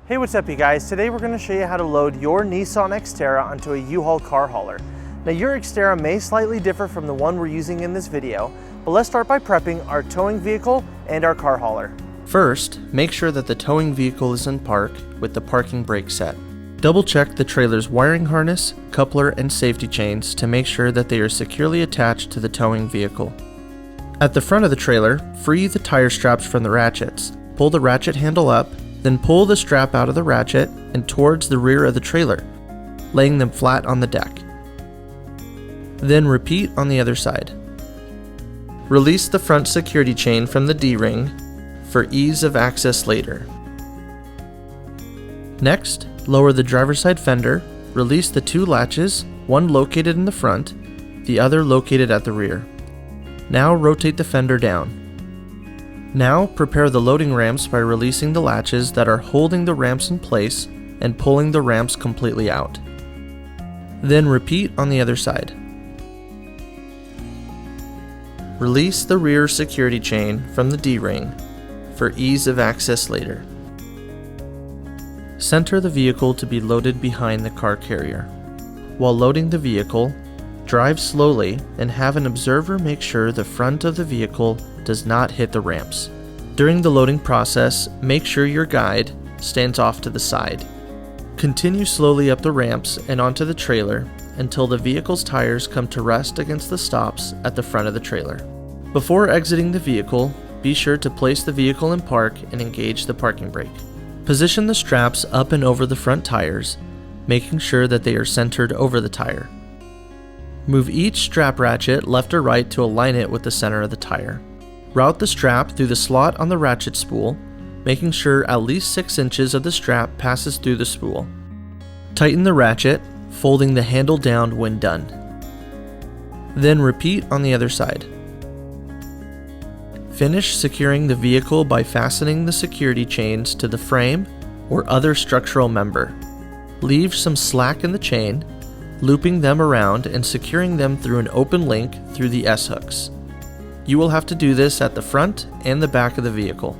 Hey, what's up you guys? Today we're going to show you how to load your Nissan Xterra onto a U-Haul car hauler. Now your Xterra may slightly differ from the one we're using in this video, but let's start by prepping our towing vehicle and our car hauler. First, make sure that the towing vehicle is in park with the parking brake set. Double check the trailer's wiring harness, coupler, and safety chains to make sure that they are securely attached to the towing vehicle. At the front of the trailer, free the tire straps from the ratchets. Pull the ratchet handle up, then pull the strap out of the ratchet and towards the rear of the trailer, laying them flat on the deck. Then repeat on the other side. Release the front security chain from the D-ring for ease of access later. Next, lower the driver's side fender, release the two latches, one located in the front, the other located at the rear. Now rotate the fender down. Now prepare the loading ramps by releasing the latches that are holding the ramps in place and pulling the ramps completely out. Then repeat on the other side. Release the rear security chain from the D-ring for ease of access later. Center the vehicle to be loaded behind the car carrier. While loading the vehicle, drive slowly and have an observer make sure the front of the vehicle does not hit the ramps. During the loading process, make sure your guide stands off to the side. Continue slowly up the ramps and onto the trailer until the vehicle's tires come to rest against the stops at the front of the trailer. Before exiting the vehicle, be sure to place the vehicle in park and engage the parking brake. Position the straps up and over the front tires, making sure that they are centered over the tire. Move each strap ratchet left or right to align it with the center of the tire. Route the strap through the slot on the ratchet spool, making sure at least 6 inches of the strap passes through the spool. Tighten the ratchet, folding the handle down when done. Then repeat on the other side. Finish securing the vehicle by fastening the security chains to the frame or other structural member. Leave some slack in the chain, looping them around and securing them through an open link through the S-hooks. You will have to do this at the front and the back of the vehicle.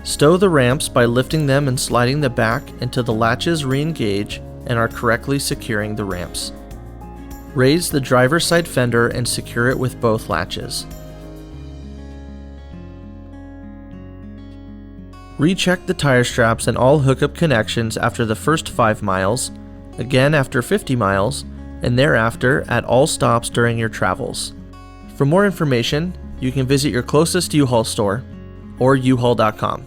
Stow the ramps by lifting them and sliding the back until the latches re-engage and are correctly securing the ramps. Raise the driver's side fender and secure it with both latches. Recheck the tire straps and all hookup connections after the first 5 miles, again after 50 miles, and thereafter at all stops during your travels. For more information, you can visit your closest U-Haul store or uhaul.com.